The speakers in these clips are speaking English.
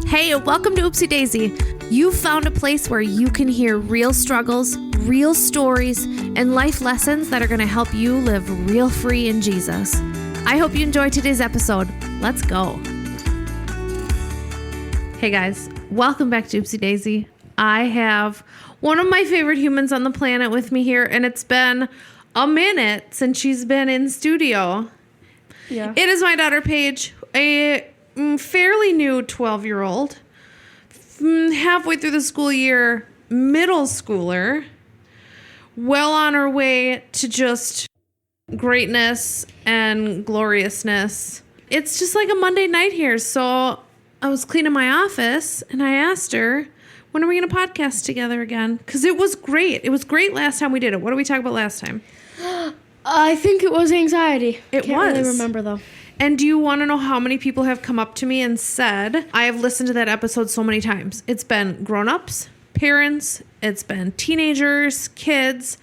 Hey, welcome to Oopsie Daisy. You've found a place where you can hear real struggles, real stories, and life lessons that are going to help you live real free in Jesus. I hope you enjoyed today's episode. Let's go. Hey guys, welcome back to Oopsie Daisy. I have one of my favorite humans on the planet with me here, and it's been a minute since she's been in studio. Yeah. It is my daughter, Paige, a fairly new 12-year-old, halfway through the school year, middle schooler, well on her way to just greatness and gloriousness. It's just like a Monday night here, so I was cleaning my office, and I asked her, when are we going to podcast together again? Because it was great. It was great last time we did it. What did we talk about last time? I think it was anxiety. It Can't was. really remember, though. And do you want to know how many people have come up to me and said, I have listened to that episode so many times. It's been grown-ups, parents, it's been teenagers, kids,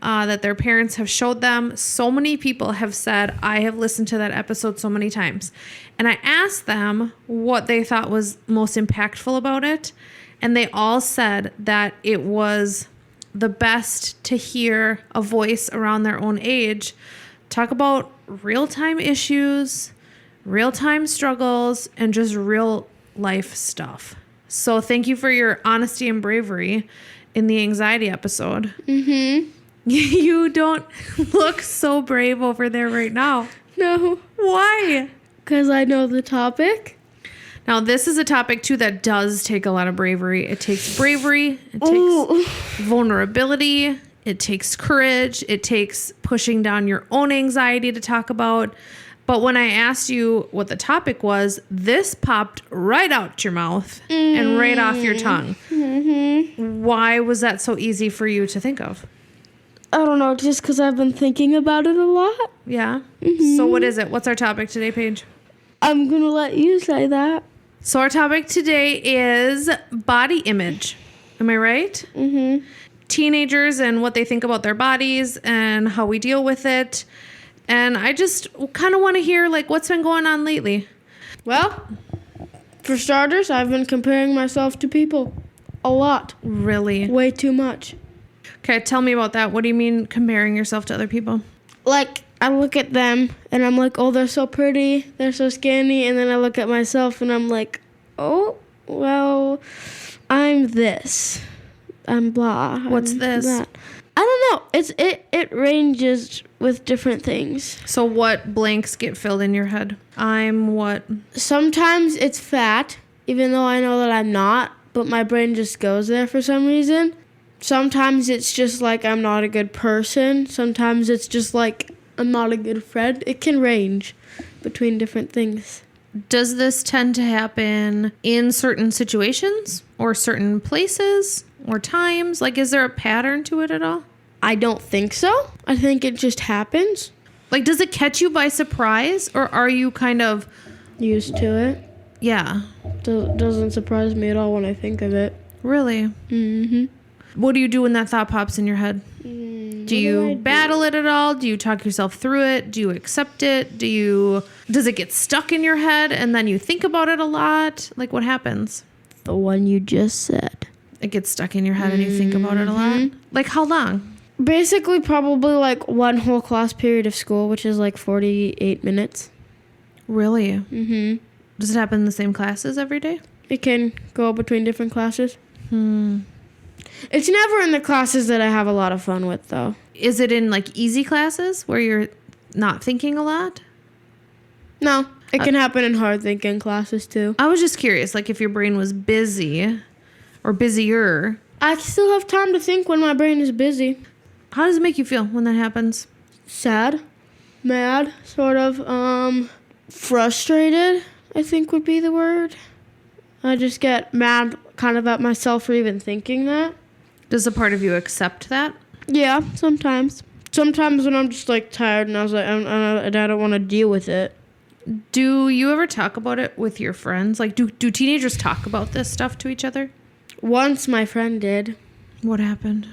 that their parents have showed them. So many people have said, I have listened to that episode so many times. And I asked them what they thought was most impactful about it. And they all said that it was the best to hear a voice around their own age talk about real-time issues, real-time struggles, and just real life stuff. So thank you for your honesty and bravery in the anxiety episode. Mm-hmm. You don't look so brave over there right now. No. Why? Because I know the topic. Now, this is a topic, too, that does take a lot of bravery. It takes bravery. It takes vulnerability. It takes courage. It takes pushing down your own anxiety to talk about. But when I asked you what the topic was, this popped right out your mouth and right off your tongue. Mm-hmm. Why was that so easy for you to think of? I don't know, just because I've been thinking about it a lot. Yeah? Mm-hmm. So what is it? What's our topic today, Paige? I'm going to let you say that. So our topic today is body image. Am I right? Mm-hmm. Teenagers and what they think about their bodies and how we deal with it. And I just kind of want to hear, like, what's been going on lately? Well, for starters, I've been comparing myself to people a lot. Really? Way too much. Okay, tell me about that. What do you mean comparing yourself to other people? Like, I look at them and I'm like, oh, they're so pretty, they're so skinny. And then I look at myself and I'm like, oh, well, I'm this. I'm blah. What's I'm this? that. I don't know. It ranges with different things. So what blanks get filled in your head? I'm what? Sometimes it's fat, even though I know that I'm not, but my brain just goes there for some reason. Sometimes it's just like I'm not a good person. Sometimes it's just like I'm not a good friend. It can range between different things. Does this tend to happen in certain situations or certain places or times? Like, is there a pattern to it at all? I don't think so. I think it just happens. Like, does it catch you by surprise, or are you kind of Used to it. Yeah. Doesn't surprise me at all when I think of it. Really? Mm-hmm. What do you do when that thought pops in your head? Do you battle it at all? Do you talk yourself through it? Do you accept it? Does it get stuck in your head and then you think about it a lot? Like, what happens? The one you just said. It gets stuck in your head and you think about it a lot? Like, how long? Basically, probably like one whole class period of school, which is like 48 minutes. Really? Mm-hmm. Does it happen in the same classes every day? It can go between different classes. It's never in the classes that I have a lot of fun with, though. Is it in, like, easy classes where you're not thinking a lot? No, it can happen in hard thinking classes, too. I was just curious, like, if your brain was busy or busier. I still have time to think when my brain is busy. How does it make you feel when that happens? Sad, mad, sort of, frustrated, I think would be the word. I just get mad kind of at myself for even thinking that. Does a part of you accept that? Yeah, sometimes. Sometimes when I'm just like tired and I was like, I don't want to deal with it. Do you ever talk about it with your friends? Like, do teenagers talk about this stuff to each other? Once my friend did. What happened?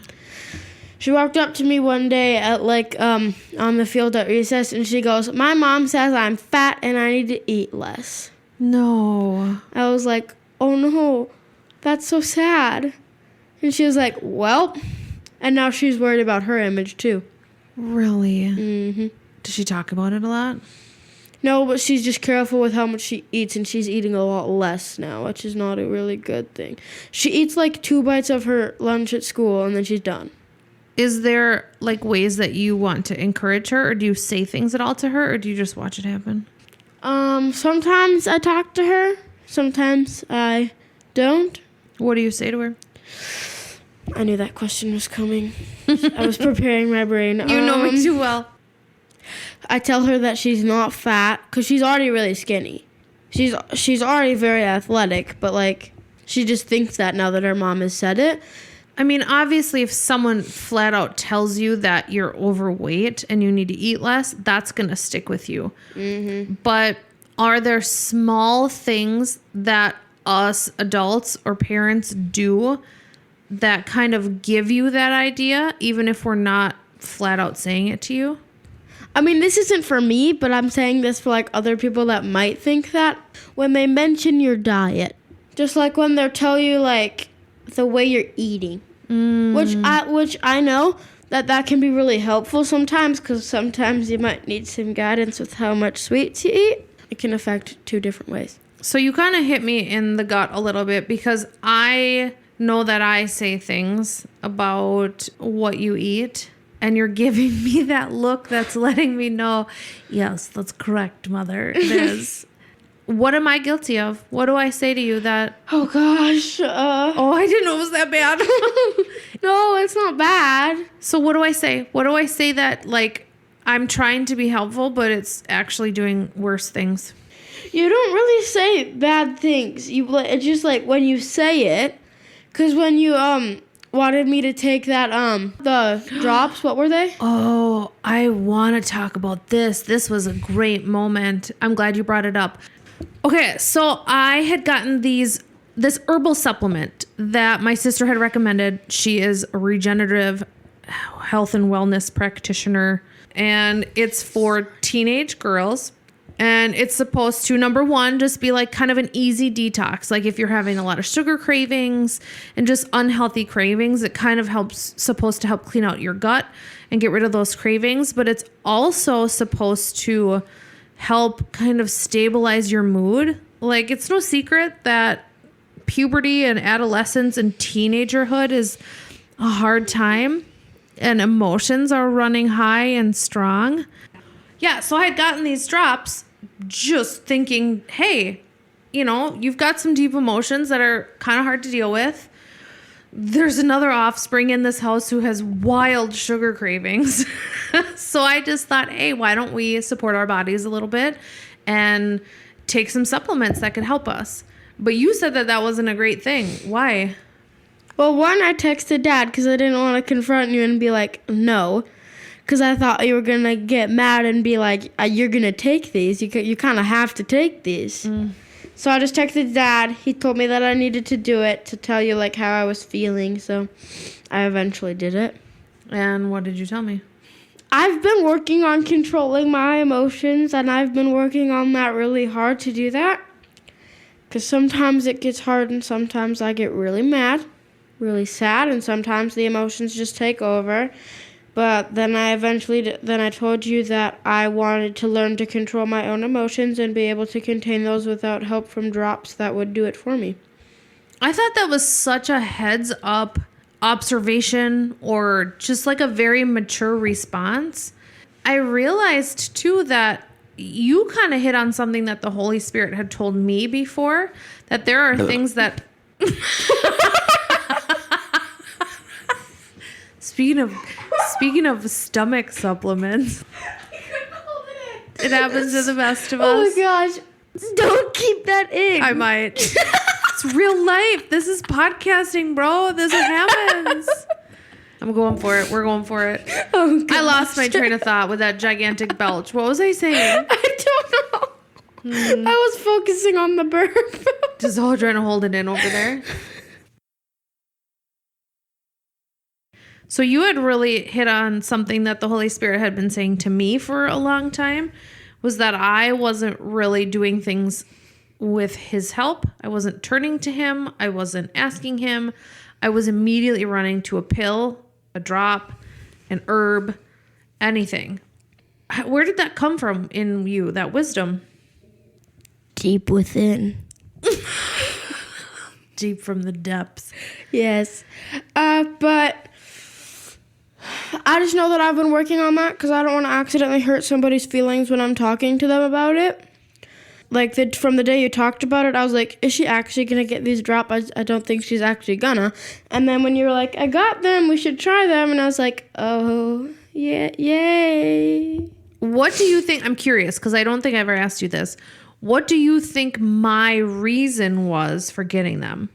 She walked up to me one day at on the field at recess and she goes, "My mom says I'm fat and I need to eat less." No. I was like, oh no, that's so sad. And she was like, well, and now she's worried about her image too. Really? Mm-hmm. Does she talk about it a lot? No, but she's just careful with how much she eats, and she's eating a lot less now, which is not a really good thing. She eats like 2 bites of her lunch at school, and then she's done. Is there like ways that you want to encourage her, or do you say things at all to her, or do you just watch it happen? Sometimes I talk to her. Sometimes I don't. What do you say to her? I knew that question was coming. I was preparing my brain. You know me too well. I tell her that she's not fat because she's already really skinny. She's already very athletic, but like she just thinks that now that her mom has said it. I mean, obviously, if someone flat out tells you that you're overweight and you need to eat less, that's going to stick with you. Mm-hmm. But are there small things that us adults or parents do that kind of give you that idea, even if we're not flat out saying it to you? I mean, this isn't for me, but I'm saying this for like other people that might think that. When they mention your diet, just like when they tell you like the way you're eating, which I know that can be really helpful sometimes, because sometimes you might need some guidance with how much sweets you eat. It can affect 2 different ways. So you kind of hit me in the gut a little bit, because I know that I say things about what you eat, and you're giving me that look that's letting me know, yes, that's correct, Mother. It is. What am I guilty of? What do I say to you that... Oh, gosh. Oh, I didn't know it was that bad. No, it's not bad. So what do I say? What do I say that, like, I'm trying to be helpful, but it's actually doing worse things? You don't really say bad things. It's just like when you say it, because when you wanted me to take that the drops, what were they? Oh, I want to talk about this. This was a great moment. I'm glad you brought it up. Okay, so I had gotten this herbal supplement that my sister had recommended. She is a regenerative health and wellness practitioner, and it's for teenage girls. And it's supposed to, number one, just be like kind of an easy detox. Like if you're having a lot of sugar cravings and just unhealthy cravings, it kind of supposed to help clean out your gut and get rid of those cravings. But it's also supposed to help kind of stabilize your mood. Like it's no secret that puberty and adolescence and teenagerhood is a hard time, and emotions are running high and strong. Yeah, so I had gotten these drops just thinking, hey, you've got some deep emotions that are kind of hard to deal with. There's another offspring in this house who has wild sugar cravings. So I just thought, hey, why don't we support our bodies a little bit and take some supplements that could help us? But you said that wasn't a great thing. Why? Well, one, I texted Dad because I didn't want to confront you and be like, no. Because I thought you were going to get mad and be like, you're going to take these. You kind of have to take these. So I just texted Dad. He told me that I needed to do it to tell you like how I was feeling. So I eventually did it. And what did you tell me? I've been working on controlling my emotions, and I've been working on that really hard to do that. Because sometimes it gets hard, and sometimes I get really mad, really sad, and sometimes the emotions just take over. But then I told you that I wanted to learn to control my own emotions and be able to contain those without help from drops that would do it for me. I thought that was such a heads up observation, or just like a very mature response. I realized too that you kind of hit on something that the Holy Spirit had told me before, that there are things that... Speaking of stomach supplements, it happens to the best of us. Oh my gosh. Don't keep that in. I might. It's real life. This is podcasting, bro. This happens. I'm going for it. We're going for it. Oh, I lost my train of thought with that gigantic belch. What was I saying? I don't know. I was focusing on the burp. Just trying to hold it in over there. So you had really hit on something that the Holy Spirit had been saying to me for a long time, was that I wasn't really doing things with his help. I wasn't turning to him. I wasn't asking him. I was immediately running to a pill, a drop, an herb, anything. Where did that come from in you, that wisdom? Deep within. Deep from the depths. Yes. But I just know that I've been working on that because I don't want to accidentally hurt somebody's feelings when I'm talking to them about it. Like, from the day you talked about it, I was like, is she actually going to get these drops? I don't think she's actually gonna. And then when you were like, I got them, we should try them. And I was like, oh, yeah, yay. What do you think? I'm curious because I don't think I ever asked you this. What do you think my reason was for getting them?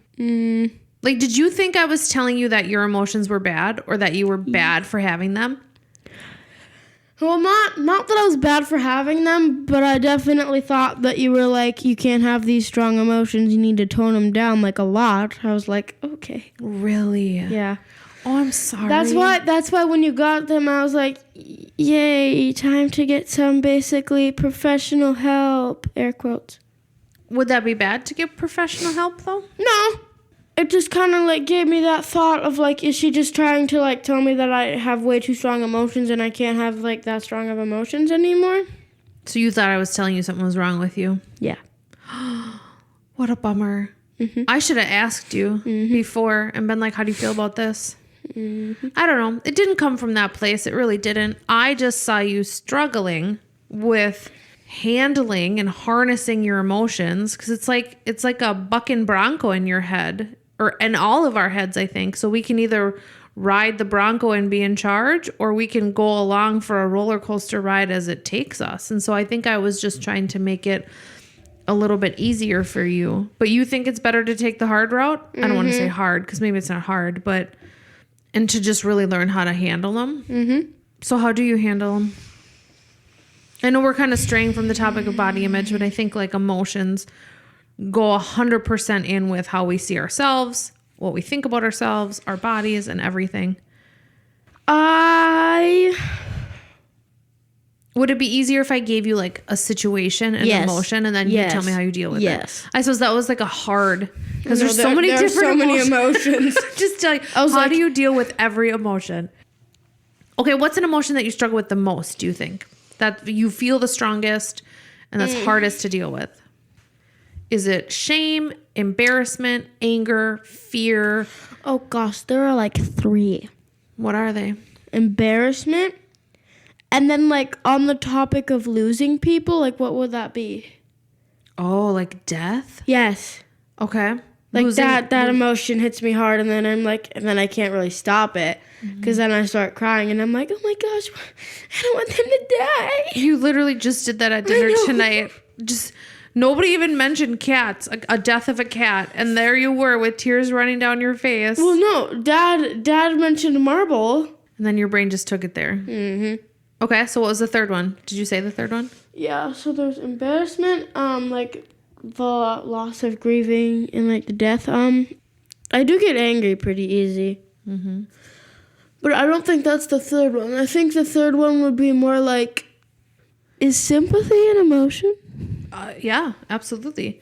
Like, did you think I was telling you that your emotions were bad or that you were bad for having them? Well, not that I was bad for having them, but I definitely thought that you were like, you can't have these strong emotions. You need to tone them down like a lot. I was like, okay. Really? Yeah. Oh, I'm sorry. That's why when you got them, I was like, yay, time to get some basically professional help, air quotes. Would that be bad to get professional help though? No. It just kind of like gave me that thought of like, is she just trying to like tell me that I have way too strong emotions and I can't have like that strong of emotions anymore? So you thought I was telling you something was wrong with you? Yeah. What a bummer. Mm-hmm. I should have asked you before and been like, how do you feel about this? Mm-hmm. I don't know. It didn't come from that place. It really didn't. I just saw you struggling with handling and harnessing your emotions because it's like a bucking bronco in your head or in all of our heads, I think. So we can either ride the bronco and be in charge or we can go along for a roller coaster ride as it takes us. And so I think I was just trying to make it a little bit easier for you. But you think it's better to take the hard route? I don't want to say hard because maybe it's not hard, but and to just really learn how to handle them. Mm-hmm. So how do you handle them? I know we're kind of straying from the topic of body image, but I think like emotions go 100% in with how we see ourselves, what we think about ourselves, our bodies, and everything. Would it be easier if I gave you like a situation and emotion and then you tell me how you deal with it? I suppose that was like a hard, because there's so many different emotions. Just tell you, how do you deal with every emotion? Okay, what's an emotion that you struggle with the most, do you think? That you feel the strongest and that's hardest to deal with? Is it shame, embarrassment, anger, fear? Oh gosh, there are like 3. What are they? Embarrassment. And then like on the topic of losing people, like what would that be? Oh, like death? Yes. Okay. Like that emotion hits me hard and then I'm like, and then I can't really stop it because then I start crying and I'm like, oh my gosh, I don't want them to die. You literally just did that at dinner tonight. Just nobody even mentioned cats, a death of a cat. And there you were with tears running down your face. Well, no, dad mentioned marble. And then your brain just took it there. Mm-hmm. Okay, so what was the third one? Did you say the third one? Yeah, so there's embarrassment, like the loss of grieving and like the death. I do get angry pretty easy. Mm-hmm. But I don't think that's the third one. I think the third one would be more like, is sympathy an emotion? Yeah, absolutely.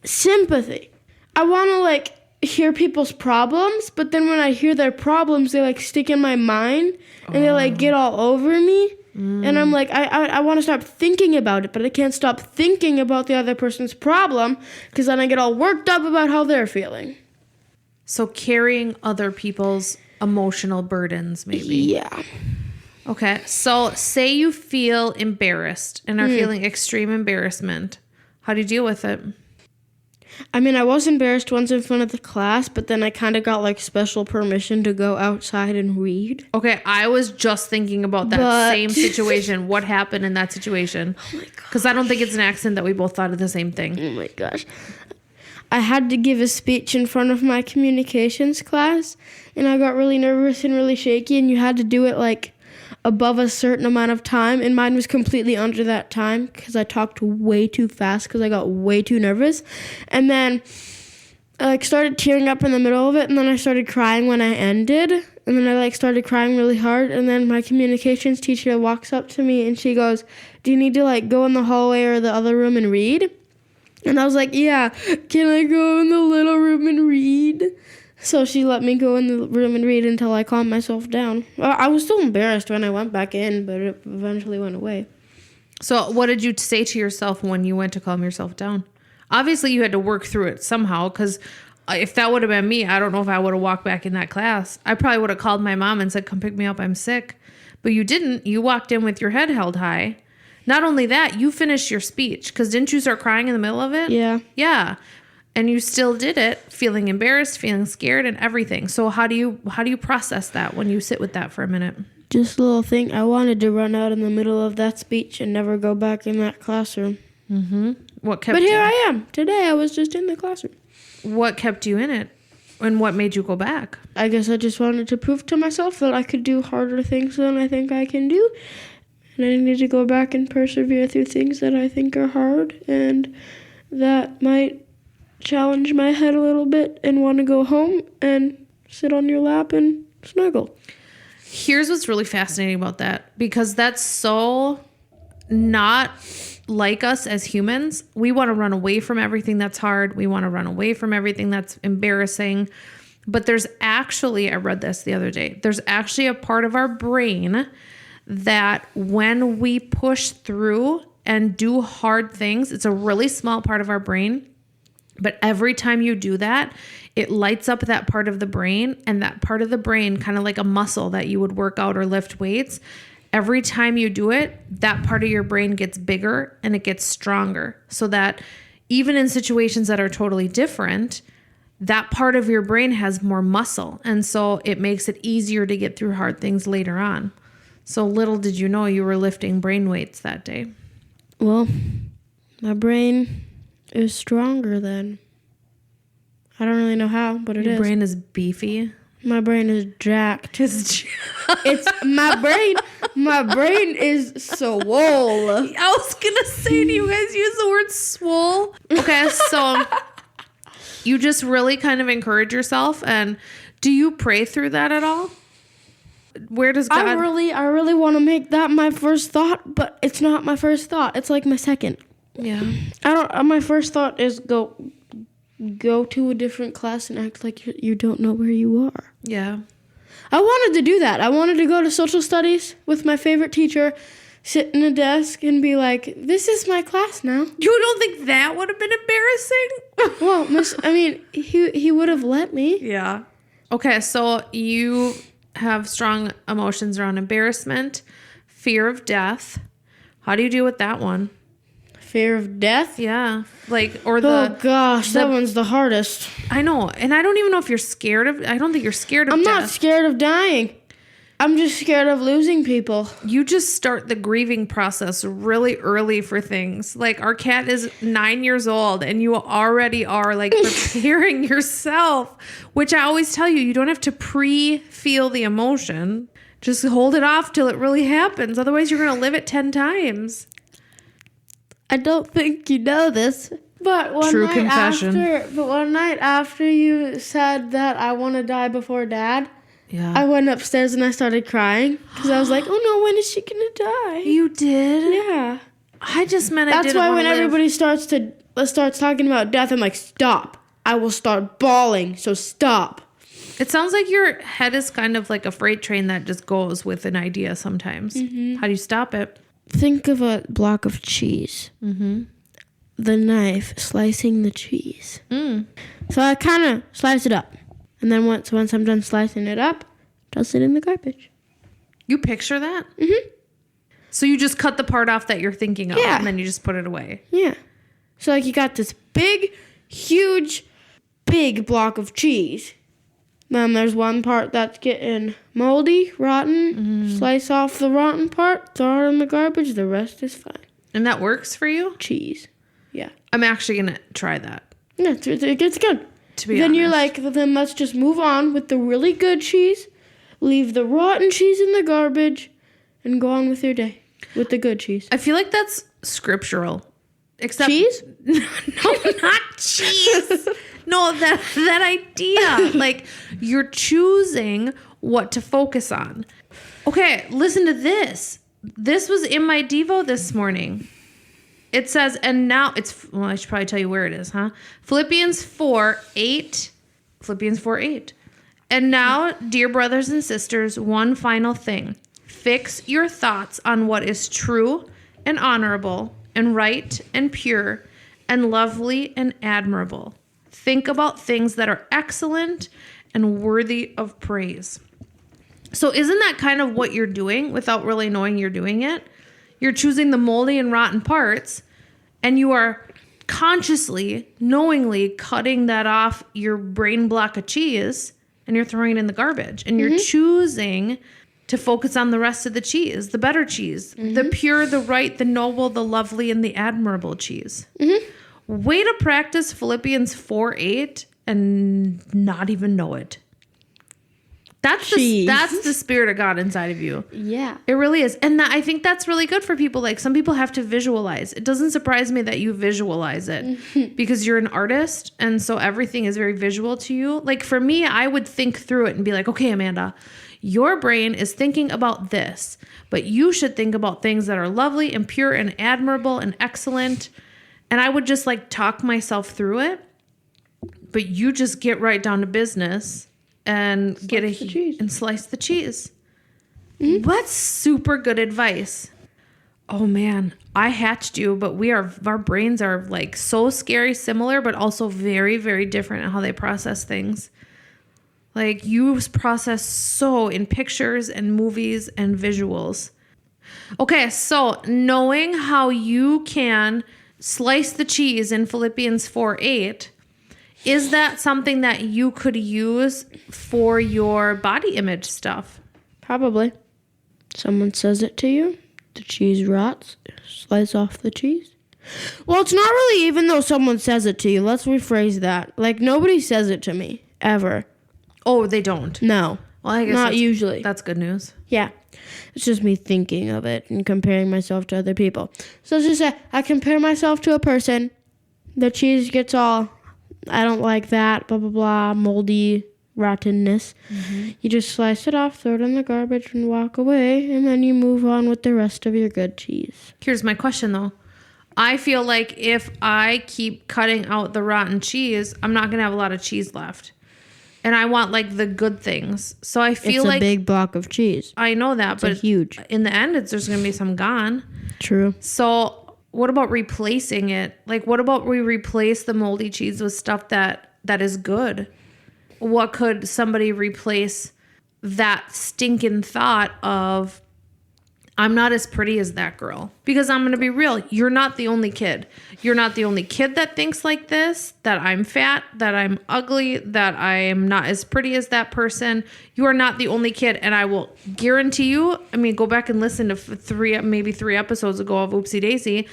Sympathy. I want to like hear people's problems, but then when I hear their problems, they like stick in my mind and they like get all over me. And I'm like, I want to stop thinking about it, but I can't stop thinking about the other person's problem because then I get all worked up about how they're feeling. So carrying other people's emotional burdens, maybe. Yeah. Okay, so say you feel embarrassed and are feeling extreme embarrassment. How do you deal with it? I mean, I was embarrassed once in front of the class, but then I kind of got like special permission to go outside and read. Okay, I was just thinking about that same situation. What happened in that situation? Oh my gosh. Because I don't think it's an accident that we both thought of the same thing. Oh my gosh. I had to give a speech in front of my communications class, and I got really nervous and really shaky, and you had to do it like above a certain amount of time, and mine was completely under that time because I talked way too fast because I got way too nervous. And then I like started tearing up in the middle of it, and then I started crying when I ended, and then I like started crying really hard, and then my communications teacher walks up to me and she goes, do you need to like go in the hallway or the other room and read? And I was like, yeah, can I go in the little room and read? So she let me go in the room and read until I calmed myself down. I was still embarrassed when I went back in, but it eventually went away. So what did you say to yourself when you went to calm yourself down? Obviously, you had to work through it somehow, because if that would have been me, I don't know if I would have walked back in that class. I probably would have called my mom and said, come pick me up, I'm sick. But you didn't. You walked in with your head held high. Not only that, you finished your speech, because didn't you start crying in the middle of it? Yeah. Yeah. And you still did it, feeling embarrassed, feeling scared, and everything. So how do you process that when you sit with that for a minute? Just a little thing. I wanted to run out in the middle of that speech and never go back in that classroom. Mm-hmm. But here I am. Today I was just in the classroom. What kept you in it? And what made you go back? I guess I just wanted to prove to myself that I could do harder things than I think I can do. And I need to go back and persevere through things that I think are hard and that might challenge my head a little bit and want to go home and sit on your lap and snuggle. Here's what's really fascinating about that, because that's so not like us as humans. We want to run away from everything that's hard. We want to run away from everything that's embarrassing. But there's actually, I read this the other day, there's actually a part of our brain that when we push through and do hard things, it's a really small part of our brain. But every time you do that, it lights up that part of the brain, and that part of the brain, kind of like a muscle that you would work out or lift weights. Every time you do it, that part of your brain gets bigger and it gets stronger, so that even in situations that are totally different, that part of your brain has more muscle. And so it makes it easier to get through hard things later on. So little did you know you were lifting brain weights that day. Well, my brain is stronger then. I don't really know how, but it is. Your brain is beefy. My brain is jacked. It's my brain. My brain is swole. I was gonna say, do you guys use the word swole? Okay, so you just really kind of encourage yourself, and do you pray through that at all? Where does God? I really want to make that my first thought, but it's not my first thought. It's like my second. Yeah. My first thought is go to a different class and act like you don't know where you are. Yeah. I wanted to do that. I wanted to go to social studies with my favorite teacher, sit in a desk and be like, this is my class now. You don't think that would have been embarrassing? Well, he would have let me. Yeah. Okay, so you have strong emotions around embarrassment, fear of death. How do you deal with that one? Fear of death? Yeah. Oh gosh, that one's the hardest. I know. And I don't even know if you're scared of, I don't think you're scared of death. I'm not scared of dying. I'm just scared of losing people. You just start the grieving process really early for things. Like, our cat is 9 years old and you already are like preparing yourself, which I always tell you, you don't have to pre-feel the emotion. Just hold it off till it really happens. Otherwise, you're going to live it 10 times. I don't think you know this, but one night after you said that I want to die before Dad, yeah, I went upstairs and I started crying because I was like, "Oh no, when is she gonna die?" You did? Yeah. I just meant That's why when everybody starts talking about death, I'm like, "Stop! I will start bawling. So stop." It sounds like your head is kind of like a freight train that just goes with an idea sometimes. Mm-hmm. How do you stop it? Think of a block of cheese. Mm-hmm. The knife slicing the cheese. Mm. So I kind of slice it up. And then once I'm done slicing it up, toss it in the garbage. You picture that? Mm-hmm. So you just cut the part off that you're thinking of, yeah, and then you just put it away. Yeah. So like you got this big, huge, big block of cheese. Then there's one part that's getting moldy, rotten. Mm-hmm. Slice off the rotten part, throw it in the garbage. The rest is fine. And that works for you? Cheese. Yeah. I'm actually going to try that. Yeah, it's good. To be then honest. You're like, then let's just move on with the really good cheese, leave the rotten cheese in the garbage, and go on with your day with the good cheese. I feel like that's scriptural. Except cheese? No, not cheese. No, that idea. Like, you're choosing what to focus on. Okay, listen to this. This was in my Devo this morning. It says, and now I should probably tell you where it is, huh? Philippians 4:8. Philippians 4:8. And now, dear brothers and sisters, one final thing. Fix your thoughts on what is true and honorable and right and pure and lovely and admirable. Think about things that are excellent and worthy of praise. So isn't that kind of what you're doing without really knowing you're doing it? You're choosing the moldy and rotten parts, and you are consciously, knowingly cutting that off your brain block of cheese, and you're throwing it in the garbage. And you're choosing to focus on the rest of the cheese, the better cheese, the pure, the right, the noble, the lovely, and the admirable cheese. Way to practice Philippians 4:8 and not even know it. That's the Spirit of God inside of you. Yeah. It really is. And I think that's really good for people. Like, some people have to visualize. It doesn't surprise me that you visualize it because you're an artist. And so everything is very visual to you. Like, for me, I would think through it and be like, okay, Amanda, your brain is thinking about this, but you should think about things that are lovely and pure and admirable and excellent. And I would just like talk myself through it. But you just get right down to business and slice the cheese. That's super good advice. Oh man, I hatched you, but our brains are like so scary similar, but also very, very different in how they process things. Like, you process so in pictures and movies and visuals. Okay, so knowing how you can slice the cheese in Philippians 4:8, is that something that you could use for your body image stuff? Probably. Someone says it to you. The cheese rots. Slice off the cheese. Well, it's not really even though someone says it to you. Let's rephrase that. Like, nobody says it to me. Ever. Oh, they don't? No. Well, I guess not usually. That's good news. Yeah. It's just me thinking of it and comparing myself to other people. So let's just say I compare myself to a person. The cheese gets all, I don't like that, blah, blah, blah, moldy rottenness. You just slice it off, throw it in the garbage, and walk away. And then you move on with the rest of your good cheese. Here's my question, though. I feel like if I keep cutting out the rotten cheese, I'm not going to have a lot of cheese left. And I want like the good things. So I feel it's like a big block of cheese. I know that, but huge. In the end, there's going to be some gone. True. So what about replacing it? Like, what about we replace the moldy cheese with stuff that is good? What could somebody replace that stinking thought of, I'm not as pretty as that girl? Because I'm going to be real. You're not the only kid. You're not the only kid that thinks like this, that I'm fat, that I'm ugly, that I am not as pretty as that person. You are not the only kid. And I will guarantee you, I mean, go back and listen to maybe three episodes ago of Oopsie Daisy.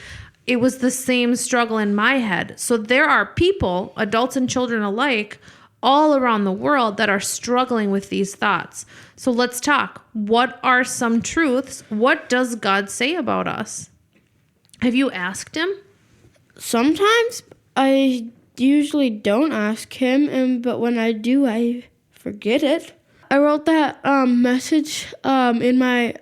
It was the same struggle in my head. So there are people, adults and children alike, all around the world that are struggling with these thoughts. So let's talk. What are some truths? What does God say about us? Have you asked him? Sometimes. I usually don't ask him, but when I do, I forget it. I wrote that message in my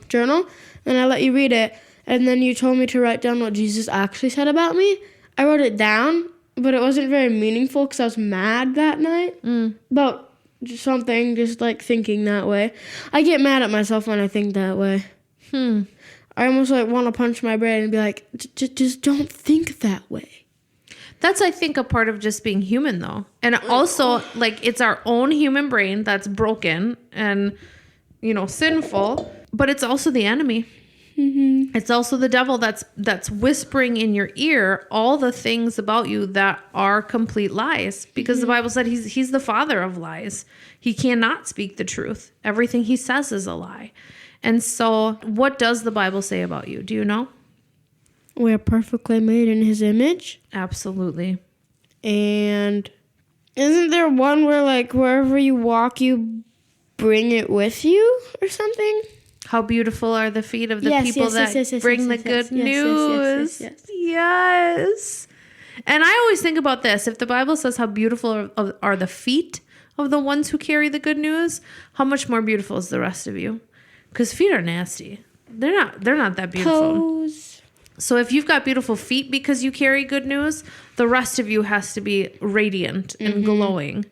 journal, and I let you read it, and then you told me to write down what Jesus actually said about me. I wrote it down, but it wasn't very meaningful because I was mad that night about just something, just like thinking that way. I get mad at myself when I think that way. I almost like want to punch my brain and be like, just don't think that way. That's, I think, a part of just being human, though. And also, like, it's our own human brain that's broken and, sinful, but it's also the enemy. It's also the devil that's whispering in your ear all the things about you that are complete lies, because the Bible said he's the father of lies. He cannot speak the truth. Everything he says is a lie. And so what does the Bible say about you? Do you know? We are perfectly made in his image. Absolutely. And isn't there one where, like, wherever you walk, you bring it with you or something? How beautiful are the feet of the people that bring the good news. Yes. And I always think about this. If the Bible says how beautiful are the feet of the ones who carry the good news, how much more beautiful is the rest of you? Because feet are nasty. They're not that beautiful. Toes. So if you've got beautiful feet because you carry good news, the rest of you has to be radiant and glowing.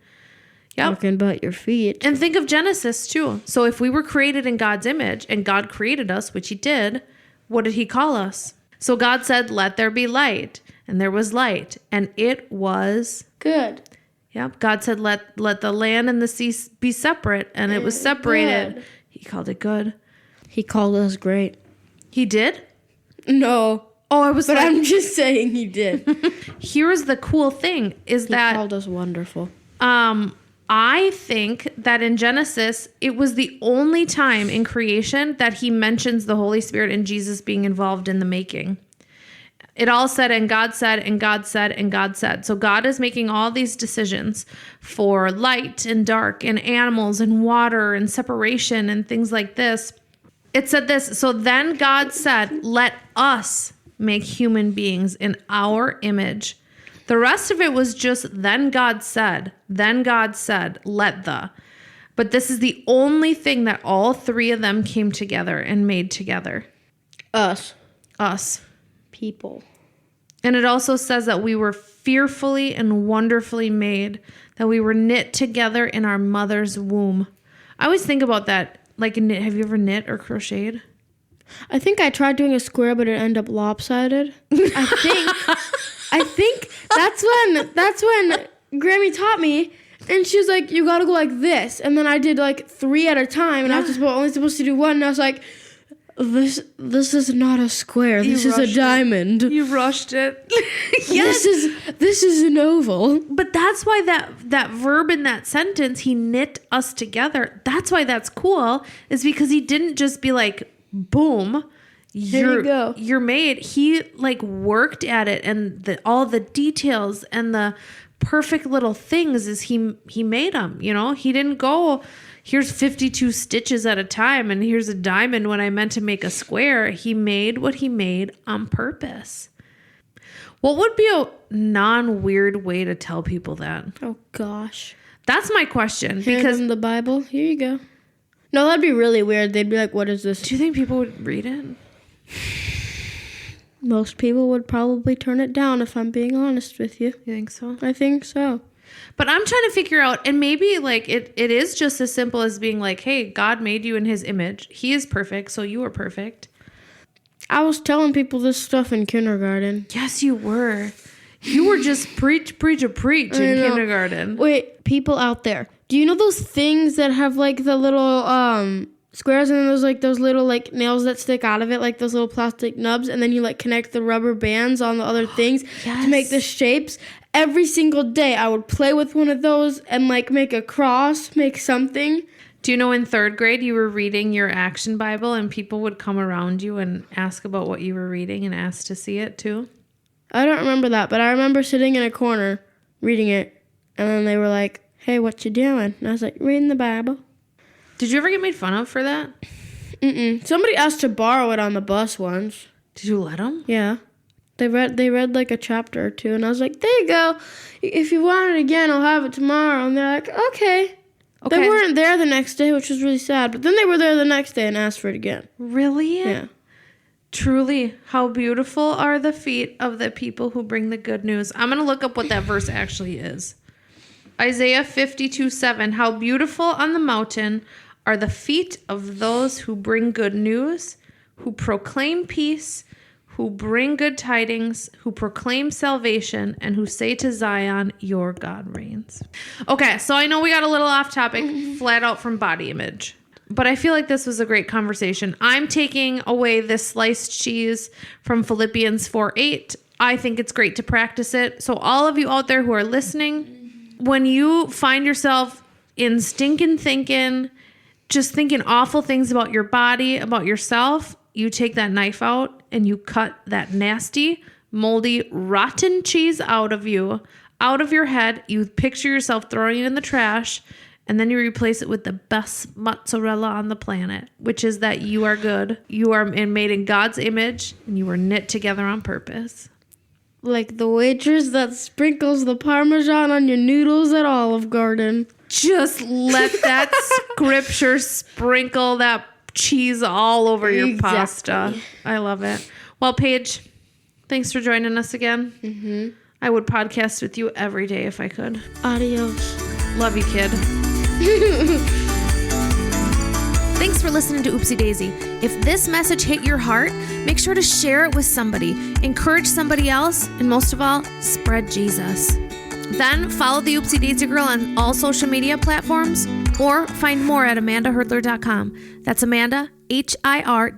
Yep. Talking about your feet. And think of Genesis too. So if we were created in God's image and God created us, which he did, what did he call us? So God said, let there be light. And there was light. And it was Good. Yep. God said, let the land and the sea be separate. And it was separated. Good. He called it good. He called us great. He did? No. Oh, I was But like, I'm just saying he did. here's the cool thing is He that called us wonderful. I think that in Genesis, it was the only time in creation that he mentions the Holy Spirit and Jesus being involved in the making. It all said, and God said, and God said, and God said. So God is making all these decisions for light and dark and animals and water and separation and things like this. It said this, so then God said, let us make human beings in our image. The rest of it was just, then God said, let the. But this is the only thing that all three of them came together and made together. Us. People. And it also says that we were fearfully and wonderfully made, that we were knit together in our mother's womb. I always think about that. Like, have you ever knit or crocheted? I think I tried doing a square, but it ended up lopsided. I think that's when Grammy taught me, and she was like, "You gotta go like this," and then I did like 3 at a time, and I was only supposed to do 1, and I was like, "This is not a square. This is a diamond. You rushed it." Yes. This is an oval." But that's why that verb in that sentence, he knit us together. That's why that's cool, is because he didn't just be like, boom, you're made. He like worked at it, and all the details and the perfect little things is he made them, you know? He didn't go, here's 52 stitches at a time and here's a diamond when I meant to make a square. He made what he made on purpose. What would be a non-weird way to tell people that? Oh gosh. That's my question. Because in the Bible, here you go. No, that'd be really weird. They'd be like, what is this? Do you think people would read it? Most people would probably turn it down, if I'm being honest with you. You think so? I think so. But I'm trying to figure out, and maybe like it is just as simple as being like, hey, God made you in his image. He is perfect, so you are perfect. I was telling people this stuff in kindergarten. Yes, you were. You were just preach in kindergarten. Wait, people out there, do you know those things that have like the little squares and then there's like those little like nails that stick out of it, like those little plastic nubs, and then you like connect the rubber bands on the other things to make the shapes? Every single day I would play with one of those and like make a cross, make something. Do you know in 3rd grade you were reading your action Bible and people would come around you and ask about what you were reading and ask to see it too? I don't remember that, but I remember sitting in a corner reading it, and then they were like, hey, what you doing? And I was like, reading the Bible. Did you ever get made fun of for that? Mm-mm. Somebody asked to borrow it on the bus once. Did you let them? Yeah. They read like a chapter or 2, and I was like, there you go. If you want it again, I'll have it tomorrow. And they're like, okay. They weren't there the next day, which was really sad. But then they were there the next day and asked for it again. Really? Yeah. Truly, how beautiful are the feet of the people who bring the good news. I'm going to look up what that verse actually is. Isaiah 52:7. How beautiful on the mountain are the feet of those who bring good news, who proclaim peace, who bring good tidings, who proclaim salvation, and who say to Zion, your God reigns. Okay, so I know we got a little off topic, flat out from body image. But I feel like this was a great conversation. I'm taking away this sliced cheese from Philippians 4:8. I think it's great to practice it. So all of you out there who are listening, when you find yourself in stinking thinking, just thinking awful things about your body, about yourself, you take that knife out and you cut that nasty, moldy, rotten cheese out of you, out of your head. You picture yourself throwing it in the trash. And then you replace it with the best mozzarella on the planet, which is that you are good. You are made in God's image, and you were knit together on purpose. Like the waitress that sprinkles the Parmesan on your noodles at Olive Garden. Just let that scripture sprinkle that cheese all over your pasta. I love it. Well, Paige, Thanks for joining us again. Mm-hmm. I would podcast with you every day if I could. Adios. Love you, kid. Thanks for listening to Oopsie Daisy. If this message hit your heart, make sure to share it with somebody, encourage somebody else, and most of all, spread Jesus. Then follow the Oopsie Daisy Girl on all social media platforms or find more at AmandaHerdler.com. That's Amanda, HIRDLER.com.